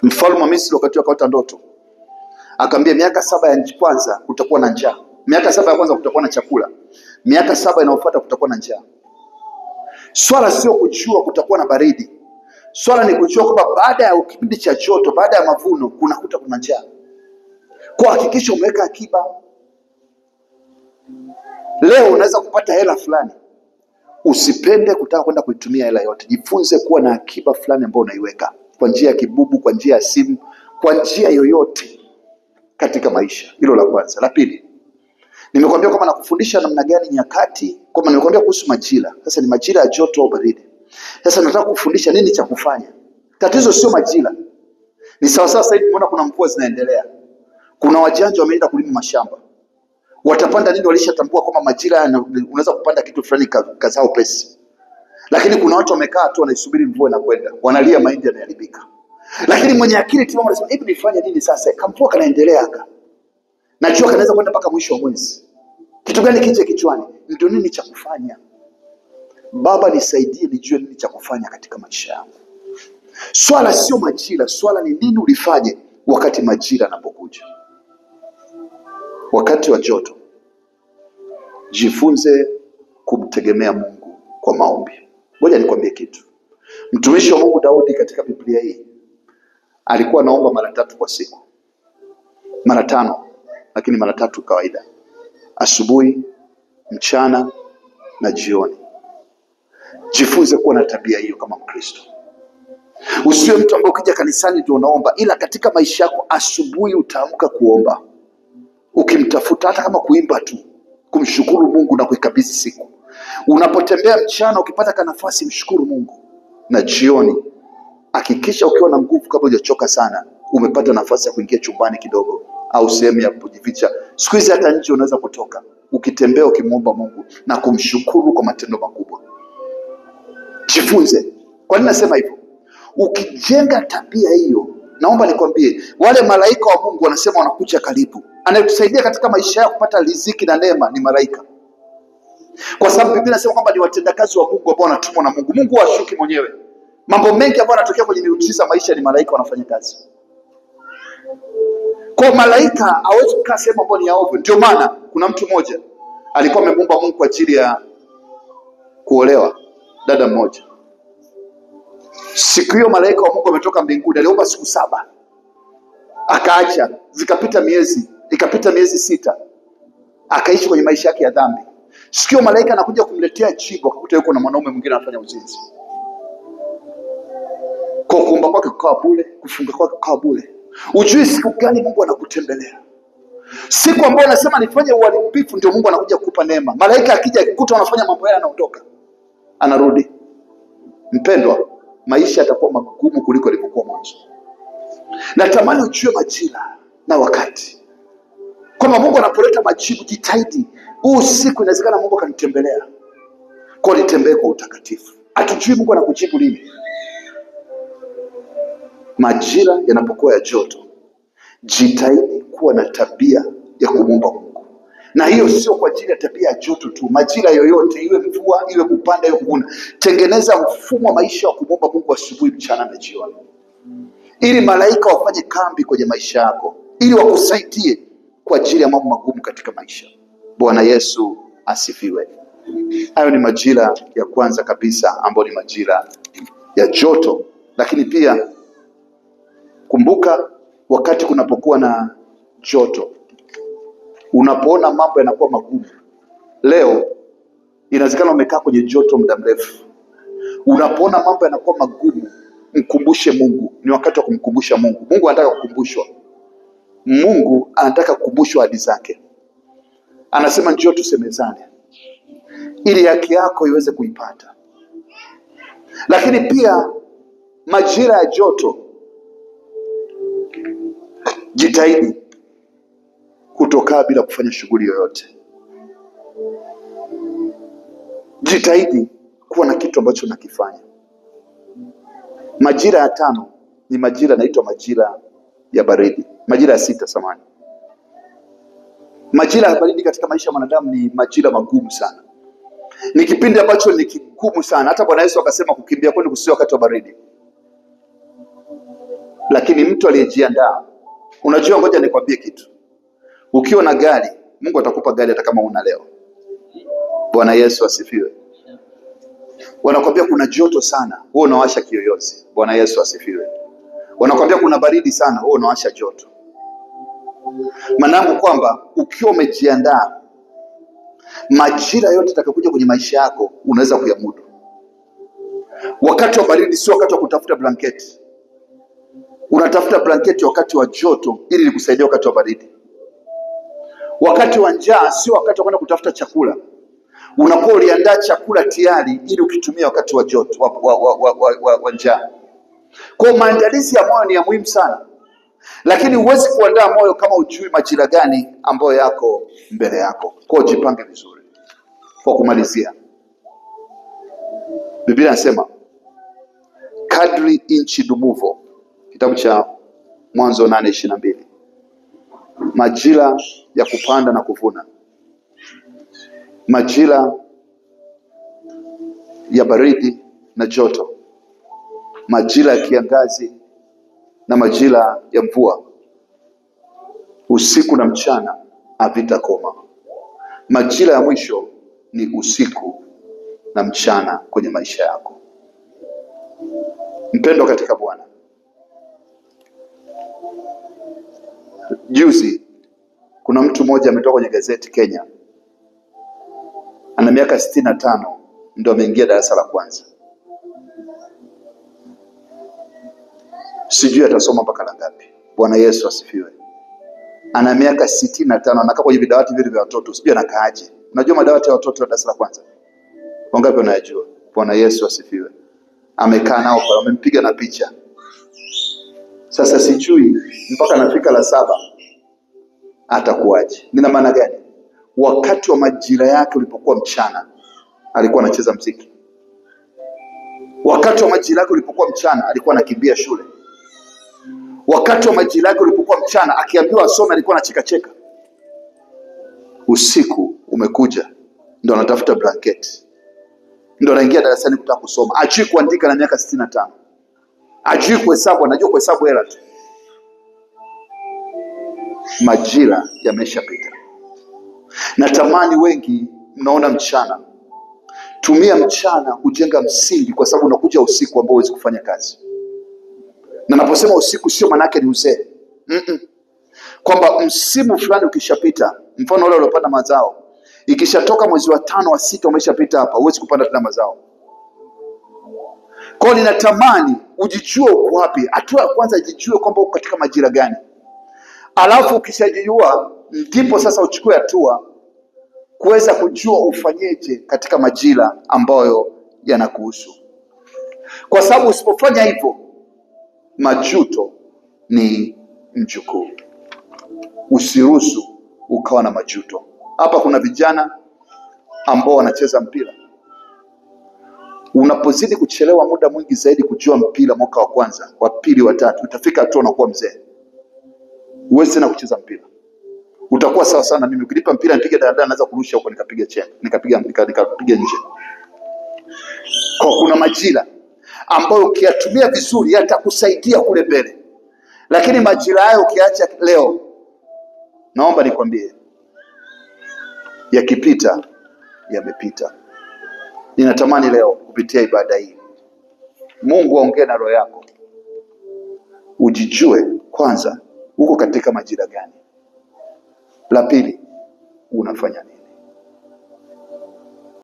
Mfalme wa Misri wakati akaota ndoto, akamwambia miaka 7 ya kwanza kutakuwa na njaa, miaka 7 ya kwanza kutakuwa na chakula, miaka 7 inayofuata kutakuwa na njaa. Swala sio kujua kutakuwa na baridi, swala ni kujua kwamba baada ya kipindi cha joto, baada ya mavuno kuna njaa. Kwa hakikisha umeweka akiba. Leo unaweza kupata hela fulani, usipende kutaka kwenda kuitumia hela yote. Jifunze kuwa na akiba fulani ambayo unaiweka kwa njia ya kibubu, kwa njia ya simu, kwa njia yoyote katika maisha. Hilo la kwanza. La pili, nimekwambia kama nakufundisha namna gani nyakati, kama nimekwambia kuhusu majira. Sasa ni majira ya joto au baridi. Sasa nataka kufundisha nini cha kufanya. Tatizo sio majira. Ni sawa sawa sasa hivi unaona kuna mvua zinaendelea. Kuna wajanja wameenda kulima mashamba. Watapanda nini? Walishatambua kwamba majira unaweza kupanda kitu fulani kazao pesi. Lakini kuna watu wamekaa tu wanaisubiri mvua inakwenda. Wanalia mahindi yanaharibika. Lakini mwenye akili timamu anasema hivi nifanye nini sasa? Kamvua kanaendelea aka. Najua kanaweza kwenda mpaka mwisho wa mwezi. Kitu gani kije kichwani? Ndio nini cha kufanya? Baba nisaidie nijue nini cha kufanya katika maisha yangu. Swala sio majira, swala ni nini ulifanye wakati majira yanapokuja. Wakati wa joto, jifunze kumtegemea Mungu kwa maombi. Ngoja nikwambie kitu. Mtumishi wa Mungu Daudi katika Biblia hii alikuwa anaomba mara 3 kwa siku. Mara 5, lakini mara 3 kawaida. Asubuhi, mchana na jioni. Jifunze kuwa na tabia hiyo kama Mkristo. Usiwe mtu ambaye ukija kanisani ndio unaomba, ila katika maisha yako asubuhi utaamka kuomba. Ukimtafuta hata kama kuimba tu, kumshukuru Mungu na kuikabidhi siku. Unapotembea mchana ukipata nafasi mshukuru Mungu. Na jioni hakikisha ukiwa na nguvu kabla hujachoka sana, umepata nafasi ya kuingia chumbani kidogo au sehemu ya kujificha. Siku hizi hata nje unaweza kutoka, ukitembea ukimuomba Mungu na kumshukuru kwa matendo makubwa. Jifunze. Kwa nini nasema hivyo? Ukijenga tabia hiyo, naomba nikwambie, wale malaika wa Mungu wanasema wanakuja karibu. Anayetusaidia katika maisha yako kupata riziki na neema ni malaika. Kwa sababu Biblia inasema kwamba ni watendakazi wa Mungu ambao wanatumwa na Mungu. Mungu hashuki mwenyewe. Mambo mengi ambayo yanatokea kwenye miujiza maisha ni malaika wanafanya kazi. Kwa malaika hawezi kukaa sehemu ambayo ni yaovu. Ndio maana kuna mtu mmoja alikuwa amemuomba Mungu kwa ajili ya kuolewa, dada mmoja. Siku hiyo malaika wa Mungu ametoka mbinguni, aliomba siku 7. Akaacha, zikapita miezi, ikapita miezi 6. Akaishi kwenye maisha yake ya dhambi. Siku hiyo malaika anakuja kumletea jibu, akakuta yuko na mwanaume mwingine anafanya uzinzi. Kwa kuomba kwake kukaa bure, kufunga kwake kukaa bure. Ujui siku gani Mungu anakutembelea. Siku ambayo anasema nifanye uharibifu ndio Mungu anakuja kukupa neema. Malaika akija akikuta unafanya mambo yale anaondoka. Anarudi. Mpendwa, maisha yatakuwa magumu kuliko yalivyokuwa mwanzo. Natamani ujue majira na wakati. Kama Mungu anapoleta majibu, jitahidi. Huu siku inawezekana Mungu akanitembelea. Kwa nitembee kwa utakatifu. Hatujui Mungu anakujibu lini. Majira yanapokuwa ya joto, jitahidi kuwa na tabia ya kumuomba Mungu. Na hiyo sio kwa ajili ya tabia ya joto tu. Majira yoyote, iwe mvua, iwe kupanda, iwe kuvuna, tengeneza mfumo wa maisha wa kumuomba Mungu asubuhi, mchana na jioni. Ili malaika wafanye kambi kwenye maisha yako, ili wakusaidie kwa ajili ya mambo magumu katika maisha. Bwana Yesu asifiwe. Hayo ni majira ya kwanza kabisa ambayo ni majira ya joto. Lakini pia kumbuka, wakati kunapokuwa na joto, unapoona mambo yanakuwa magumu. Leo inawezekana umekaa kwenye joto muda mrefu. Unapoona mambo yanakuwa magumu, mkumbushe Mungu. Ni wakati wa kumkumbusha Mungu. Mungu anataka kukumbushwa. Mungu anataka kukumbushwa ahadi zake. Anasema njoo tusemezane, ili haki yako iweze kuipata. Lakini pia majira ya joto, jitahidi kutokaa bila kufanya shughuli yoyote. Jitahidi kuwa na kitu ambacho unakifanya. Majira ya 5 ni majira yanaitwa majira ya baridi. Majira ya 6 samani. Majira ya baridi katika maisha ya mwanadamu ni majira magumu sana. Ni kipindi ambacho ni kigumu sana. Hata Bwana Yesu akasema kukimbia kwenu kusio wakati wa baridi. Lakini mtu aliyejiandaa, unajua, ngoja nikwambie kitu. Ukiwa na gari, Mungu atakupa gari hata kama una leo. Bwana Yesu asifiwe. Wanakwambia kuna joto sana, wewe unawasha kiyoyozi. Bwana Yesu asifiwe. Wanakwambia kuna baridi sana, wewe unawasha joto. Maana kwamba ukiwa umejiandaa, majira yote yatakayokuja kwenye maisha yako unaweza kuyamudu. Wakati wa baridi sio wakati wa kutafuta blanketi. Unatafuta blanketi wakati wa joto ili likusaidia wakati wa baridi. Wakati wa njaa sio wakati wa kwenda kutafuta chakula. Unakuwa uliandaa chakula tayari ili ukitumia wakati wa joto wa njaa. Kwa maandalizi ya moyo ni ya muhimu sana. Lakini huwezi kuandaa moyo kama ujui majira gani ambayo yako mbele yako. Kwa jipange vizuri. Kwa kumalizia, Biblia inasema kadri inchi dumuvo, kitabu cha Mwanzo 8:22, majira ya kupanda na kuvuna, majira ya baridi na joto, majira ya kiangazi na majira ya mvua, usiku na mchana havitakoma. Majira ya mwisho ni usiku na mchana kwenye maisha yako. Mpendo katika Bwana, juzi kuna mtu mmoja ametoka kwenye gazeti Kenya, ana miaka 65, ndio ameingia darasa la kwanza. Sijui atasoma mpaka la ngapi. Bwana Yesu asifiwe. Ana miaka 65, anakaa kwenye vidawati vile vya watoto. Sijui anakaaje. Unajua madawati ya watoto wa darasa la kwanza? Wangapi wanayajua? Bwana Yesu asifiwe. Amekaa nao pale, amempiga na picha. Sasa sijui mpaka anafika la 7 atakuaje. Nina maana gani? Wakati wa majira yake ulipokuwa mchana, alikuwa anacheza muziki. Wakati wa majira yake ulipokuwa mchana, alikuwa anakimbia shule. Wakati wa majira yake ulipokuwa mchana, akiambiwa asome alikuwa anacheka. Usiku umekuja, ndio anatafuta blanketi. Ndio anaingia darasani kutaka kusoma. Ajui kuandika na miaka 65. Ajui kuhesabu, anajua kuhesabu hela tu. Majira yameshapita. Natamani wengi mnaona mchana. Tumia mchana kujenga msingi, kwa sababu unakuja usiku ambao huwezi kufanya kazi. Na naposema usiku sio maana yake ni uzee. Kwamba msimu fulani ukishapita, mfano wale waliopanda mazao, ikishatoka mwezi wa 5 wa 6 umeshapita hapa, huwezi kupanda tena mazao. Kwa hiyo ninatamani ujijue uko wapi. Hatua ya kwanza, jijue kwamba uko katika majira gani. Alafu ukishajijua, ndipo sasa uchukue hatua kuweza kujua ufanyeje katika majira ambayo yanakuhusu. Kwa sababu usipofanya hivyo, majuto ni mjukuu. Usiruhusu ukawa na majuto. Hapa kuna vijana ambao wanacheza mpira. Unapozidi kuchelewa muda mwingi zaidi kujua mpira, mwaka wa kwanza, wa pili, wa tatu, utafika hatua unakuwa mzee. Huwezi tena kucheza mpira. Utakuwa sawa sana mimi. Ukinipa mpira nipige daladala, naweza kurusha huko nikapiga chenga, nikapiga nje. Kwa kuna majira ambayo ukiyatumia vizuri yatakusaidia kule mbele. Lakini majira hayo ukiacha leo, naomba nikwambie, yakipita yamepita. Ninatamani leo kupitia ibada hii Mungu aongee na roho yako. Ujijue kwanza uko katika majira gani. La pili, unafanya nini?